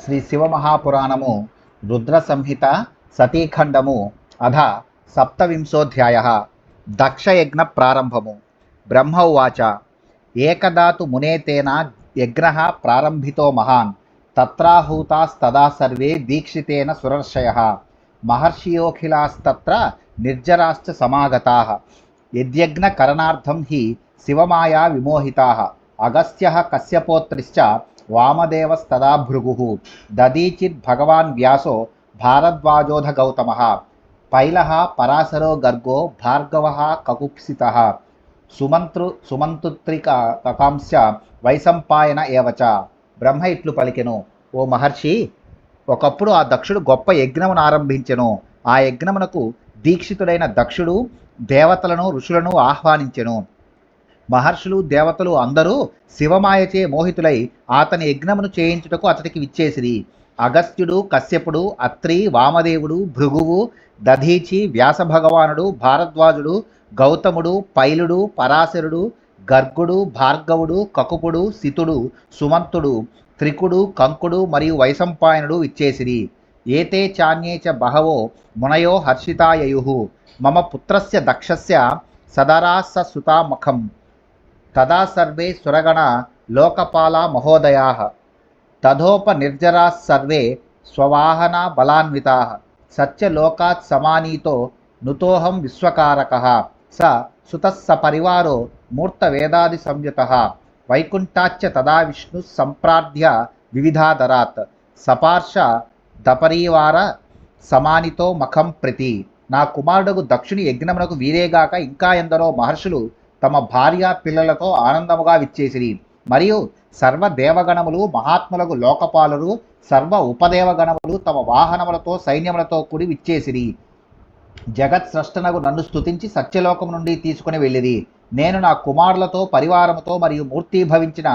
శ్రీ శివమహాపురాణము రుద్ర సంహిత సతీఖండము అధ సప్తవింశోధ్యాయ దక్షయజ్ఞ ప్రారంభము. బ్రహ్మ ఉవాచ ఏకదాతు మునేతేన యజ్ఞ ప్రారంభితో మహాన్ తత్రాహూతాస్తదా సర్వే దీక్షితేన సురర్షయః మహర్షియోఖిలాస్తత్ర నిర్జరాశ్చ సమాగతాః యజ్ఞ కరణార్థం హి శివమాయా విమోహితాః అగస్త్యః కశ్యపోత్రిశ్చ వామదేవస్తదా భృగుః దదీచిద్ భగవాన్ వ్యాసో భారద్వాజోధ గౌతమః పైలః పరాశరో గర్గో భార్గవః కకుప్సితః సుమంతుత్రికాంశ వైశంపాయన ఏవచ. బ్రహ్మ ఇట్లు పలికెను, ఓ మహర్షి, ఒకప్పుడు ఆ దక్షుడు గొప్ప యజ్ఞమును ఆరంభించెను. ఆ యజ్ఞమునకు దీక్షితుడైన దక్షుడు దేవతలను ఋషులను ఆహ్వానించెను. మహర్షులు దేవతలు అందరూ శివమాయచే మోహితులై అతని యజ్ఞమును చేయించుటకు అతడికి విచ్చేసిరి. అగస్త్యుడు, కశ్యపుడు, అత్రి, వామదేవుడు, భృగువు, దధీచి, వ్యాసభగవానుడు, భారద్వాజుడు, గౌతముడు, పైలుడు, పరాశరుడు, గర్గుడు, భార్గవుడు, కకుపుడు, సితుడు, సుమంతుడు, త్రికుడు, కంకుడు మరియు వైశంపాయనుడు ఇచ్చేసిరి. ఏతే చాన్యే చ బహవో మునయో హర్షితాయయుః మమ పుత్రస్య దక్షస్య సదరాస్స సుతామఖం తదా సర్వే సురగణ లోకపాలా మహోదయాః తథోపనిర్జరాः సర్వే స్వవాహనా బలాన్వితాః సత్యలోకాత్ సమానీతో నుతోహం విశ్వకారకః స సుతః సపరివారో మూర్తవేదాది సంయుతః వైకుంఠాచ్చ తదా విష్ణు సంప్రార్థ్య వివిధాదరాత్ సపార్ష దపరీవార సమానితో మఖం ప్రతి. నా కుమారుడు దక్షుని యజ్ఞమునకు వీరేగాక ఇంకా ఎందరో మహర్షులు తమ భార్య పిల్లలతో ఆనందముగా విచ్చేసిరి. మరియు సర్వ దేవగణములు, మహాత్ములకు లోకపాలురు, సర్వ ఉపదేవగణములు తమ వాహనములతో సైన్యములతో కూడి విచ్చేసిరి. జగత్ స్రష్టనగు నన్ను స్తుతించి సత్యలోకము నుండి తీసుకుని వెళ్ళిరి. నేను నా కుమారులతో పరివారముతో మరియు మూర్తీభవించిన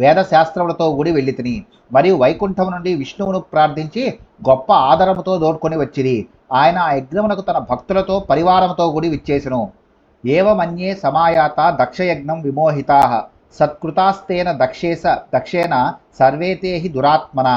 వేదశాస్త్రములతో కూడి వెళ్ళితిని. మరియు వైకుంఠము నుండి విష్ణువును ప్రార్థించి గొప్ప ఆదరముతో దోడ్కొని వచ్చిరి. ఆయన ఆ యజ్ఞమునకు తన భక్తులతో పరివారముతో కూడి విచ్చేసెను. ఏవమన్యే సమాయాత దక్షయజ్ఞం విమోహితాః సత్కృతాస్తేన దక్షేణ సర్వేతే హి దురాత్మనా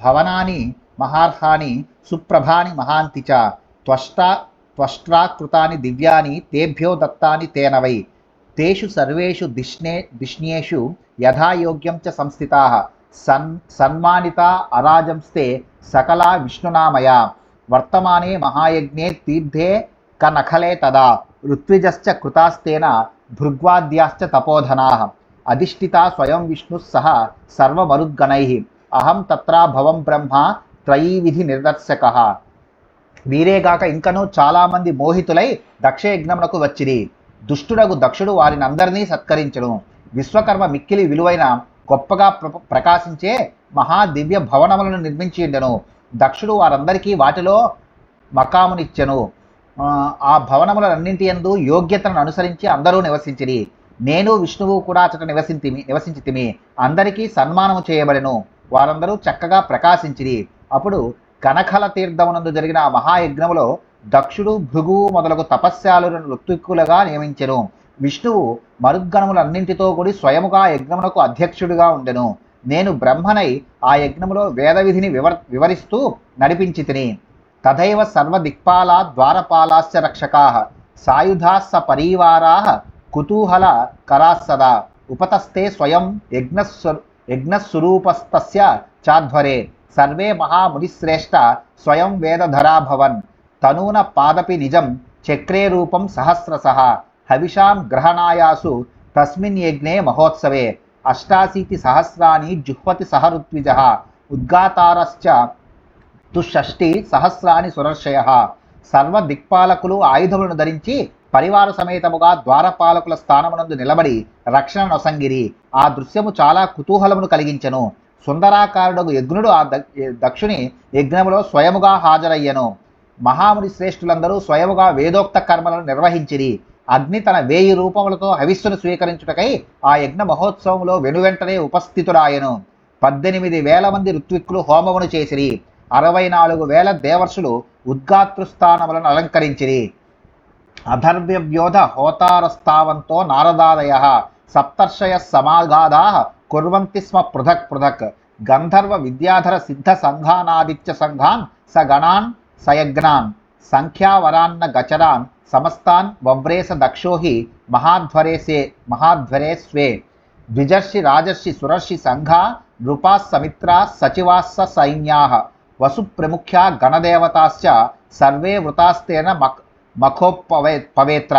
భవనాని మహార్హాని సుప్రభాని మహాంతి చ త్వష్ట్రాకృతాని దివ్యాని తేభ్యో దత్తాని తేన వై తేషు సర్వేషు దిష్ణ్యేషు యథాయోగ్యం చ సంస్థితాః సన్మానితా అరాజంస్తే సకలా విష్ణునామయా వర్తమానే మహాయజ్ఞే తీర్థే కనఖలే తదా ఋత్విజశ్చ కృతాస్తేన భృగ్వాద్యాశ్చ తపోధనాః అధిష్ఠితా స్వయం విష్ణుః సహ సర్వమరుద్గణైః అహం తత్రా భవం బ్రహ్మ త్రయీవిధి నిర్దర్శకః. వీరేగాక ఇంకనూ చాలామంది మోహితులై దక్షయజ్ఞమునకు వచ్చిరి. దుష్టుడగు దక్షుడు వారిని అందరినీ సత్కరించెను. విశ్వకర్మ మిక్కిలి విలువైన గొప్పగా ప్రకాశించే మహాదివ్య భవనములను నిర్మించిండెను. దక్షుడు వారందరికీ వాటిలో మకామునిచ్చెను. ఆ భవనములన్నింటి యందు యోగ్యతను అనుసరించి అందరూ నివసించిరి. నేను విష్ణువు కూడా అచట నివసించితిమి. అందరికీ సన్మానము చేయబడెను. వారందరూ చక్కగా ప్రకాశించిరి. అప్పుడు కనఖల తీర్థమునందు జరిగిన ఆ మహాయజ్ఞములో దక్షుడు, భృగువు మొదలగు తపస్యాలులను ఋత్విక్కులుగా నియమించెను. విష్ణువు మరుద్గణములన్నింటితో కూడి స్వయముగా యజ్ఞమునకు అధ్యక్షుడిగా ఉండెను. నేను బ్రహ్మనై ఆ యజ్ఞములో వేదవిధిని వివరిస్తూ నడిపించి తిని. తథైవ సర్వదిక్పాలా ద్వారపాలాశ్చ రక్షకాః సాయుధాః సపరీవారాః కుతూహల కరాస్సదా ఉపతస్థే స్వయం యజ్ఞస్వరూపస్తస్య చాధ్వరే సర్వే మహామునిశ్రేష్ఠ స్వయం వేదధరాభవన్ తనూన పాదపి నిజం చక్రే రూపం సహస్రశః హవిషాం గ్రహణాయాసు తస్మిన్ యజ్ఞే మహోత్సవే అష్టాశీతి సహస్రాని జుహ్వతి సహ ఋత్విజః ఉద్గాతారశ్చ తుషష్టి సహస్రాని సురర్షయః. సర్వ దిక్పాలకులు ఆయుధములను ధరించి పరివార సమేతముగా ద్వారపాలకుల స్థానమునందు నిలబడి రక్షణ నొసంగిరి. ఆ దృశ్యము చాలా కుతూహలమును కలిగించెను. సుందరాకారుడు యజ్ఞుడు ఆ దక్షుని యజ్ఞములో స్వయముగా హాజరయ్యను. మహాముని శ్రేష్ఠులందరూ స్వయముగా వేదోక్త కర్మలను నిర్వహించిరి. అగ్ని తన 1000 రూపములతో హవిస్సును స్వీకరించుటకై ఆ యజ్ఞ మహోత్సవంలో వెనువెంటనే ఉపస్థితుడాయెను. 18,000 మంది ఋత్విక్కులు హోమమును చేసిరి. 64,000 దేవర్షులు ఉద్గాతృస్థానములను అలంకరించిరి. అధర్వ్యవ్యోధ హోతారస్తావంతో నారదాదయః సప్తర్షయః సమాగాదాః కుర్వంతి స్మ పృథక్ పృథక్ గంధర్వ విద్యాధర సిద్ధ సంఘానాదిత్య సంఘాన్ స గణాన్ సయజ్ఞాన్ సంఖ్యావరాన్న గచరాన్ సమస్తాన్ వవ్రేస దక్షో హి మహాధ్వరే స్వే ద్విజర్షి రాజర్షి సురర్షి సంఘా నృపా సమిత్రా సచివాస్స సైన్యాః వసు ప్రముఖ్యా గణదేవతాశ్చ సర్వే వృతాస్తేన మఖోపవేత్ర.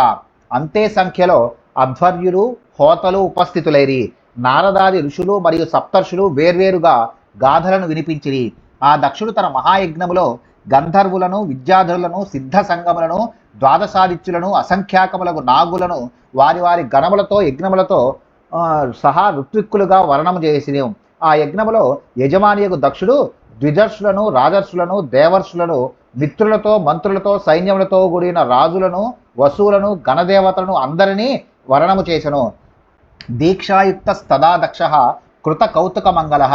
అంతే సంఖ్యలో అధ్వర్యులు హోతలు ఉపస్థితులైరి. నారదాది ఋషులు మరియు సప్తర్షులు వేర్వేరుగా గాథలను వినిపించిరి. ఆ దక్షుడు తన మహాయజ్ఞములో గంధర్వులను విద్యాధరులను సిద్ధ సంగములను ద్వాదశాదిత్యులను అసంఖ్యాకములకు నాగులను వారి వారి గణములతో యజ్ఞములతో సహా ఋత్విక్కులుగా వర్ణము చేసిరి. ఆ యజ్ఞములో యజమానియకు దక్షుడు ద్విజర్షులను రాజర్షులను దేవర్షులను మిత్రులతో మంత్రులతో సైన్యములతో కూడిన రాజులను వసువులను గణదేవతలను అందరినీ వర్ణము చేసెను. దీక్షాయుక్తస్తదా దక్షః కృత కౌతుక మంగళః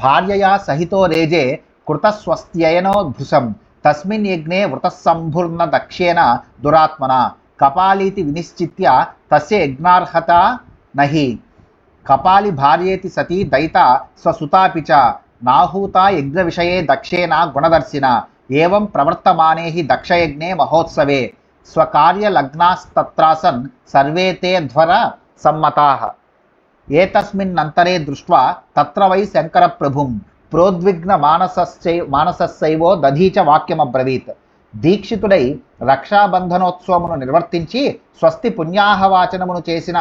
భార్యయా సహితో రేజే కృతస్వస్త్యయనో భృశం తస్మిన్ యజ్ఞే వృతస్సంభుర్న దక్షేణ దురాత్మన కపాలీతి వినిశ్చిత్య తస్య యజ్ఞార్హత నహి కపాలి భార్యేతి సతీ దైత స్వసుతాపి చ నాహూత యజ్ఞ విషయే దక్షేణ గుణదర్శిన ఏవం ప్రవర్తమానే హి దక్షయజ్ఞే మహోత్సవే స్వకార్యలగ్నాస్తత్రాసన్ సర్వే తే ధ్వర సమ్మతాః ఏతస్మిన్నంతరే దృష్ట్వా తత్ర వై శంకర ప్రభుం ప్రోద్విగ్న మానసస్సైవో దధీచ వాక్యమబ్రవీత్. దీక్షితుడై రక్షాబంధనోత్సవమును నిర్వర్తించి స్వస్తి పుణ్యాహవాచనమును చేసిన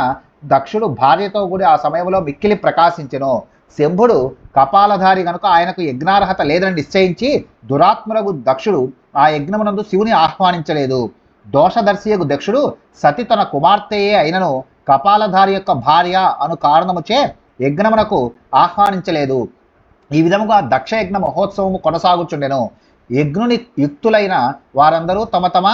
దక్షుడు భార్యతో కూడి ఆ సమయంలో మిక్కిలి ప్రకాశించెను. శంభుడు కపాలధారి గనుక ఆయనకు యజ్ఞార్హత లేదని నిశ్చయించి దురాత్ములకు దక్షుడు ఆ యజ్ఞమునందు శివుని ఆహ్వానించలేదు. దోషదర్శియకు దక్షుడు సతి తన కుమార్తెయే అయినను కపాలధారి యొక్క భార్య అను కారణముచే యజ్ఞమునకు ఆహ్వానించలేదు. ఈ విధముగా దక్షయజ్ఞ మహోత్సవము కొనసాగుచుండెను. యజ్ఞుని యుక్తులైన వారందరూ తమ తమ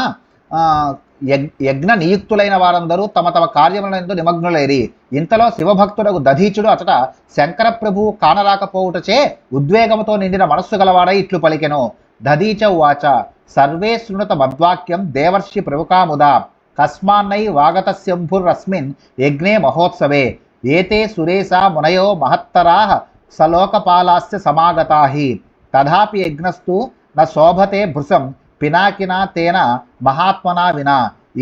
యజ్ఞ నియుక్తులైన వారందరూ తమ తమ కార్యములందు నిమగ్నులైరి. ఇంతలో శివభక్తుడకు దధీచుడు అతట శంకర ప్రభువు కానరాకపోవుటచే ఉద్వేగముతో నిండిన మనస్సు గలవాడై ఇట్లు పలికెను. దధీచ ఉవాచ సర్వే శృణుత మద్వాక్యం దేవర్షి ప్రముఖాముదా కస్మాన్నై వాగతశంభురస్మిన్ యజ్ఞే మహోత్సవే ఏతే సురేశా మునయో మహత్తరాః సలోకపాలాస్య సమాగతాహి తథాపి యజ్ఞస్తు న శోభతే భృశం పినాకినా తేన మహాత్మనా వినా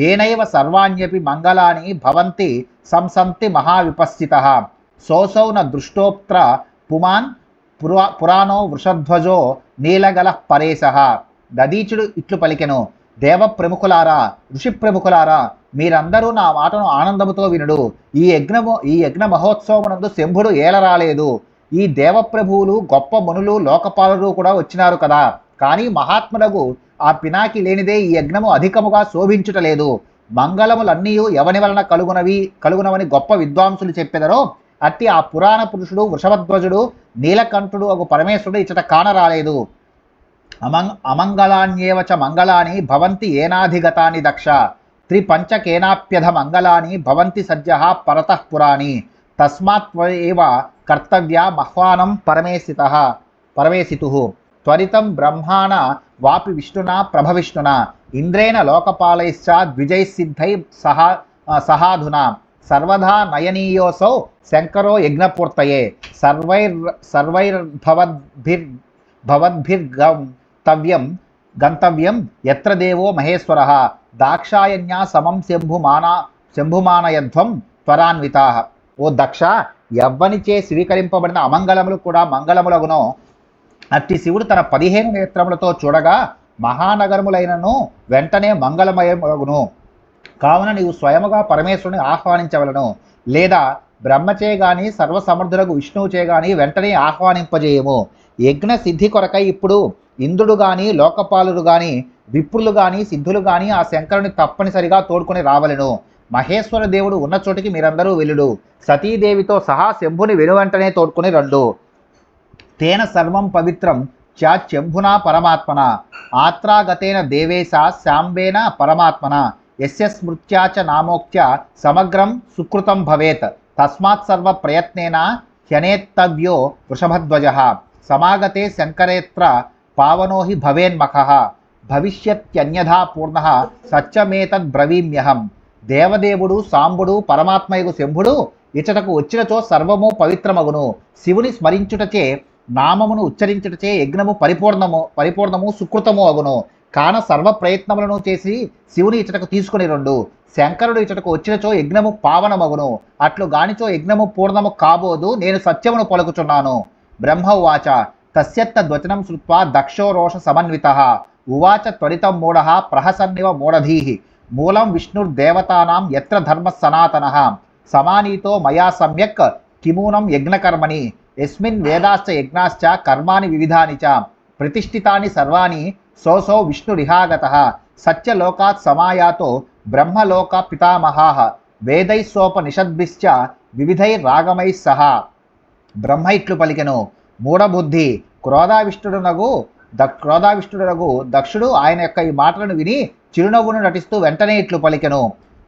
ఏనైవ సర్వాణ్యపి మంగళాని భవంతి సంసంతి మహావిపస్థితః సోసౌ న దృష్టోప్త్ర పుమాన్ పురాణో వృషధ్వజో నీలగలః పరేశః. దధీచుడు ఇట్లు పలికెను. దేవ ప్రముఖులారా ఋషి ప్రముఖులారా మీరందరూ నా మాటను ఆనందముతో వినుడు. ఈ యజ్ఞ మహోత్సవమునందు శంభుడు ఏలరాలేదు. ఈ దేవప్రభువులు గొప్ప మునులు లోకపాలురు కూడా వచ్చినారు కదా. కానీ మహాత్ములకు ఆ పినాకి లేనిదే ఈ యజ్ఞము అధికముగా శోభించుటలేదు. మంగళములన్నీ ఎవని వలన కలుగునవని గొప్ప విద్వాంసులు చెప్పెదరో అట్టి ఆ పురాణ పురుషుడు వృషభధ్వజుడు నీలకంఠుడు అగు పరమేశ్వరుడు ఇచ్చట కానరాలేదు. అమంగళాన్యేవ చ మంగళాని భవంతి ఏనాధిగతాని దక్ష త్రిపంచకేనాప్యధ మంగళాని భవంతి సద్యః పరతః పురాణి తస్మాత్వేవ కర్తవ్య మహ్వానం పరమేసితుః త్వరితం బ్రహ్మాణ వాపి విష్ణునా ప్రభవిష్ణునా ఇంద్రేణ లోకపాలైశ్చ ద్విజైసిద్ధై సహాధునా సర్వదా నయనీయోసౌ శంకరో యజ్ఞపూర్తయే గంతవ్యం ఎత్ర దేవో మహేశ్వరః దాక్షాయణ్యా సమం శంభుమానయధ్వం త్వరాన్వితాః. ఓ దక్ష, ఎవ్వనిచే స్వీకరింపబడిన అమంగళములు కూడా మంగళములగునో అట్టి శివుడు తన 15 నేత్రములతో చూడగా మహానగరములైనను వెంటనే మంగళమయమగును. కావున నీవు స్వయముగా పరమేశ్వరుని ఆహ్వానించవలను. లేదా బ్రహ్మచే గాని సర్వసమర్థులకు విష్ణువుచే గాని వెంటనే ఆహ్వానింపజేయము. యజ్ఞ సిద్ధి కొరకై ఇప్పుడు ఇంద్రుడు గాని లోకపాలుడు గాని విప్రులు గాని సిద్ధులు గాని ఆ శంకరుని తప్పనిసరిగా తోడుకొని రావలెను. మహేశ్వర దేవుడు ఉన్న చోటికి మీరందరూ వెళ్ళుడు. సతీదేవితో సహా శంభుని వెనువెంటనే తోడుకొని రండు. తేన సర్వం పవిత్రం చాచ్యంభునా పరమాత్మన ఆత్రాగతేన దేవేశా శాంబేన పరమాత్మన యస్య స్మృత్యా చ నామోక్త్య సమగ్రం సుకృతం భవేత్ తస్మాత్ సర్వ ప్రయత్నేన హ్యనేత్తవ్యో వృషభధ్వజః సమాగతే శంకరేత్ర పావనో హి భవేన్మఖః భవిష్యత్యన్యథా పూర్ణః సత్యమేతద్ బ్రవీమ్యహం. దేవదేవుడు సాంబుడు పరమాత్మయగు శంభుడు ఇచ్చటకు వచ్చినచో సర్వము పవిత్రమగును. శివుని స్మరించుటచే నామమును ఉచ్చరించుటచే యజ్ఞము పరిపూర్ణము సుకృతము అగును. కాన సర్వ ప్రయత్నములను చేసి శివుని ఇచ్చటకు తీసుకుని రెండు. శంకరుడు ఇచ్చటకు వచ్చినచో యజ్ఞము పావనమగును. అట్లు గానిచో యజ్ఞము పూర్ణము కాబోదు. నేను సత్యమును పలుకుచున్నాను. బ్రహ్మ ఉవాచ తస్యత్తద్వచనం శ్రుత్వా దక్షో రోష సమన్వితః ఉవాచ త్వరితం మూఢః ప్రహసన్నివ మూఢధీః మూలం విష్ణుర్దేవతానాం యత్ర ధర్మ సనాతనః సమానీతో మయా సమ్యక్ కిమూనం యజ్ఞకర్మణి యస్మిన్ వేదాశ్చ యజ్ఞాశ్చ కర్మాణి వివిధాని చ ప్రతిష్ఠితాని సర్వాణి సోసో విష్ణురిహాగతః సత్యలోకాత్ సమాయాతో బ్రహ్మలోక పితామహాః వేదైస్సోపనిషద్భిశ్చ వివిధైరాగమైః సహ. బ్రహ్మ ఇట్లు పలికెను, మూఢబుద్ధి, క్రోధావిష్టుడునగు దక్షుడు ఆయన యొక్క ఈ మాటలను విని చిరునవ్వును నటిస్తూ వెంటనే ఇట్లు పలికెను,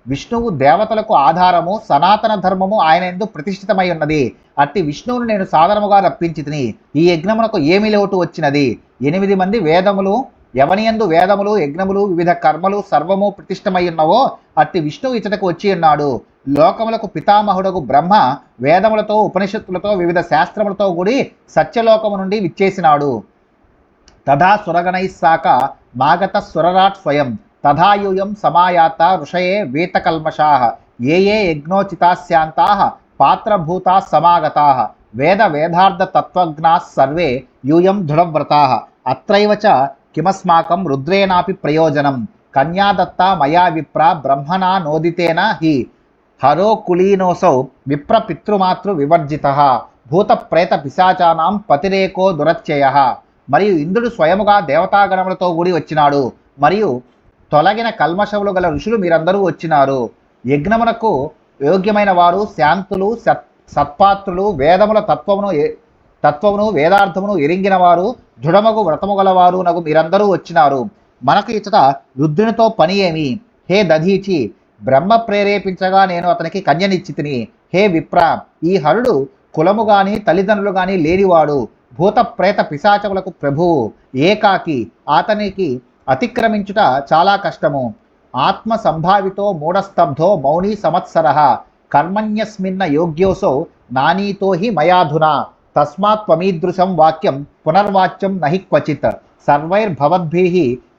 విష్ణువు దేవతలకు ఆధారము, సనాతన ధర్మము ఆయన యందు ప్రతిష్ఠితమై ఉన్నది. అట్టి విష్ణువును నేను సాధారణముగా రప్పించితిని. ఈ యజ్ఞమునకు ఏమి లోటు వచ్చినది? 8 మంది వేదములు, ఎవనియందు వేదములు, యజ్ఞములు, వివిధ కర్మలు సర్వము ప్రతిష్టమై ఉన్నవో అట్టి విష్ణువు ఇచ్చటకు వచ్చి ఉన్నాడు. లోకములకు పితామహుడకు బ్రహ్మ వేదములతో, ఉపనిషత్తులతో, వివిధ శాస్త్రములతో కూడి సత్యలోకము నుండి విచ్చేసినాడు. తథా సురగణైస్సాక మాగత సురరాట్ స్వయం తథాయూయం సమాయాత ఋషయే వేతకల్మషాః ఏ యజ్ఞోచితాస్యాంతాః పాత్రభూతాః సమాగతాః వేదార్థ తత్వజ్ఞాః సర్వే యూయం దృఢవ్రతాః అత్రైవ చ కిమస్మాకం రుద్రేణాపి ప్రయోజనం కన్యాదత్త మయా విప్ర బ్రహ్మణా నోదితేన హి హరో కులీనోసౌ విప్ర పితృమాతృ వివర్జితః భూత ప్రేత పిశాచానాం పతిరేకో దురత్యయః. మరియు ఇంద్రుడు స్వయముగా దేవతాగణములతో కూడి వచ్చినాడు. మరియు తొలగిన కల్మషములు గల ఋషులు మీరందరూ వచ్చినారు. యజ్ఞమునకు యోగ్యమైన వారు, శాంతులు, సత్పాత్రులు, వేదముల తత్వమును వేదార్థమును ఎరింగిన వారు, దృఢమగు వ్రతము గలవారు నగు మీరందరూ వచ్చినారు. మనకు ఇచ్చట రుద్రునితో పని ఏమి? హే దధీచి, బ్రహ్మ ప్రేరేపించగా నేను అతనికి కన్యనిచ్చితిని. హే విప్ర, ఈ హరుడు కులము గాని తల్లిదండ్రులు గాని లేనివాడు, భూత ప్రేత పిశాచములకు ప్రభువు, ఏకాకి. అతనికి అతిక్రమించుట చాలా కష్టము. ఆత్మ సంభావితో మూఢస్తబ్ధో మౌనీ సంవత్సరః కర్మణ్యస్మిన్న యోగ్యోసౌ నానీతో హి మయాధునా తస్మాత్ త్వమీదృశం వాక్యం పునర్వాచ్యం నహి క్వచిత్ సర్వైర్భవద్భిః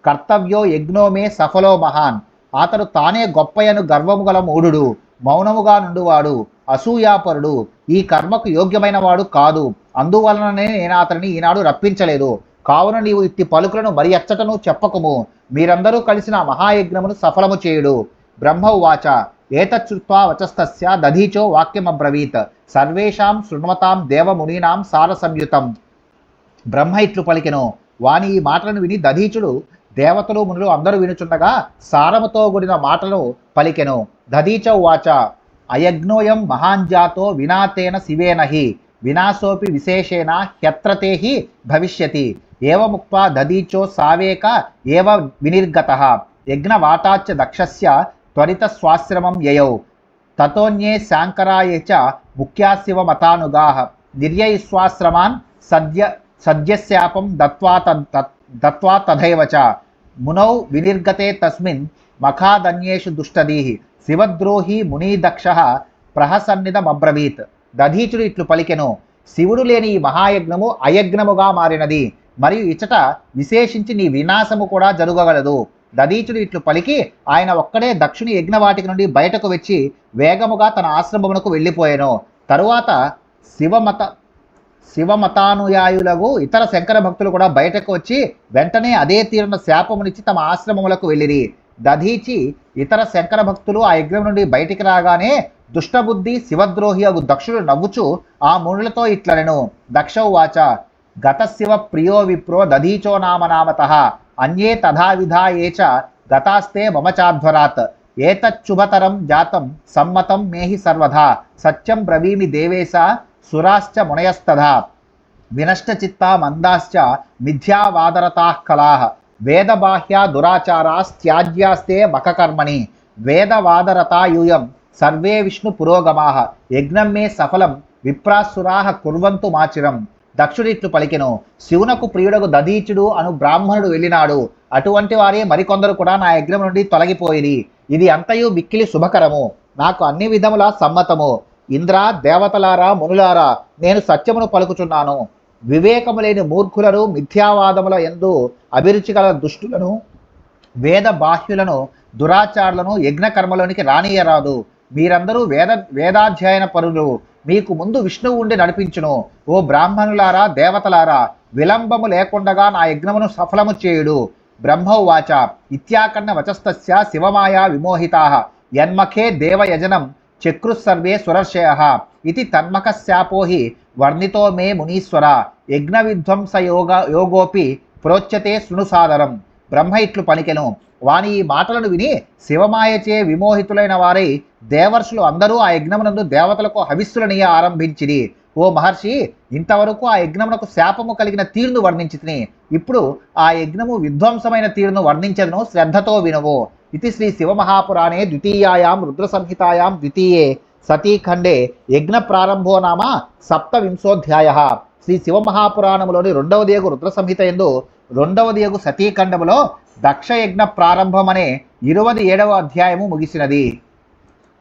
కర్తవ్యో యజ్ఞో మే సఫలో మహాన్. అతడు తానే గొప్పయను గర్వము గల మూఢుడు, మౌనముగా నుండువాడు, అసూయాపరుడు, ఈ కర్మకు యోగ్యమైన వాడు కాదు. అందువలననే నేను అతనిని ఈనాడు రప్పించలేదు. కావున నీవు ఇట్టి పలుకులను మరి ఎచ్చటను చెప్పకము. మీరందరూ కలిసిన మహాయజ్ఞమును సఫలము చేయుడు. బ్రహ్మ ఉవాచ ఏతచ్చుత్వా వచస్తస్య దధీచో వాక్యమబ్రవీత్ సర్వేషాం శృణ్వతాం దేవమునీనాం సార సంయుతం. బ్రహ్మ ఇట్లు పలికెను. వాని ఈ మాటలను విని దధీచుడు దేవతలు మునులు అందరూ వినుచుండగా సారముతో కూడిన మాటలు పలికెను. దధీచ ఉవాచ అయజ్ఞోయం మహాంజాతో వినాతేన శివేనహి వినాశోపి విశేషేణ హ్యత్రతే హి భవిష్యతి ఏవముక్త్వా దధీచో సావేక ఏవ వినిర్గతః యజ్ఞవాటాచ్చ దక్షస్య త్వరిత స్వాశ్రమం యయౌ తతోన్యే శాంకరాయ చ ముఖ్యాశివ మతానుగాః నిర్యయిస్వాశ్రమాన్ సద్యశాపం దత్వా తథైవ చ మునౌ వినిర్గతే తస్మిన్ మఖాదన్యేషు దుష్టదీః శివద్రోహి మునీదక్షః ప్రహసన్నిదమబ్రవీత్. దధీచుడు ఇట్లు పలికెను, శివుడు లేని ఈ మహాయజ్ఞము అయజ్ఞముగా మారినది, మరియు ఇచ్చట విశేషించి నీ వినాశము కూడా జరుగగలదు. దధీచుడు ఇట్లు పలికి ఆయన ఒక్కడే దక్షుని యజ్ఞవాటికి నుండి బయటకు వచ్చి వేగముగా తన ఆశ్రమమునకు వెళ్ళిపోయాను. తరువాత శివమతానుయాయులకు ఇతర శంకర భక్తులు కూడా బయటకు వచ్చి వెంటనే అదే తీరున శాపమునిచ్చి తమ ఆశ్రమములకు వెళ్ళిరి. దధీచి ఇతర శంకర భక్తులు ఆ యజ్ఞం నుండి బయటికి రాగానే దుష్టబుద్ధి శివద్రోహి అగు దక్షుడు నవ్వుచు ఆ మునులతో ఇట్లనెను. దక్ష ఉవాచ గత శివ ప్రియో విప్రో దధీచో నామతః అన్యే తథావిధా ఏ చ గతాస్తే మమ చాధ్వరాత్ ఏతచ్చుభతరం జాతం సమ్మతం మేహి సర్వదా సత్యం బ్రవీమి దేవేశ సురాశ్చ మునయస్తథా వినష్టచిత్తా మందాశ్చ మిథ్యావాదరతాః కలాః వేదబాహ్యా దురాచారాస్త్యాజ్యాస్తే మఖకర్మణి వేదవాదరతా యూయం సర్వే విష్ణు పురోగమాః యజ్ఞం మే సఫలం విప్రాసురాః కుర్వంతు మాచిరం. దక్షుడిట్లు పలికెను, శివునకు ప్రియుడకు దధీచుడు అను బ్రాహ్మణుడు వెళ్ళినాడు. అటువంటి వారే మరికొందరు కూడా నా యజ్ఞం నుండి తొలగిపోయిరి. ఇది అంతయు మిక్కిలి శుభకరము, నాకు అన్ని విధముల సమ్మతము. ఇంద్ర, దేవతలారా, మునులారా, నేను సత్యమును పలుకుచున్నాను. వివేకము లేని మూర్ఖులను, మిథ్యావాదముల యందు అభిరుచి గల దుష్టులను, వేద బాహ్యులను, దురాచారులను యజ్ఞకర్మలోనికి రానియరాదు. మీరందరూ వేదాధ్యయన పరులు. మీకు ముందు విష్ణువు ఉండి నడిపించును. ఓ బ్రాహ్మణులారా, దేవతలారా, విలంబము లేకుండగా నా యజ్ఞమును సఫలము చేయుడు. బ్రహ్మోవాచ ఇత్యాకన్న వచస్తస్య శివమాయా విమోహితాః యన్మఖే దేవయజనం చక్రుస్సర్వే సురర్షయః ఇది తన్మఖశాపో హి వర్ణితో మే మునీశ్వర యజ్ఞ విధ్వంస యోగోపి ప్రోచ్యతే శృణు సాదరం. బ్రహ్మ ఇట్లు పలికెను. వాని ఈ మాటలను విని శివమాయచే విమోహితులైన వారై దేవర్షులు అందరూ ఆ యజ్ఞమునందు దేవతలకు హవిస్సులనియ ఆరంభించిరి. ఓ మహర్షి, ఇంతవరకు ఆ యజ్ఞమునకు శాపము కలిగిన తీరును వర్ణించితిని. ఇప్పుడు ఆ యజ్ఞము విధ్వంసమైన తీరును వర్ణించను, శ్రద్ధతో వినువు. ఇది శ్రీ శివమహాపురాణే ద్వితీయాయాం రుద్ర సంహితాయాం ద్వితీయే సతీఖండే యజ్ఞ ప్రారంభో నామ సప్తవింశోధ్యాయ. శ్రీ శివమహాపురాణములోని రెండవ దియగు రుద్ర సంహిత యందు రెండవ దియగు సతీఖండములో దక్షయజ్ఞ ప్రారంభం అనే 27వ అధ్యాయము ముగిసినది.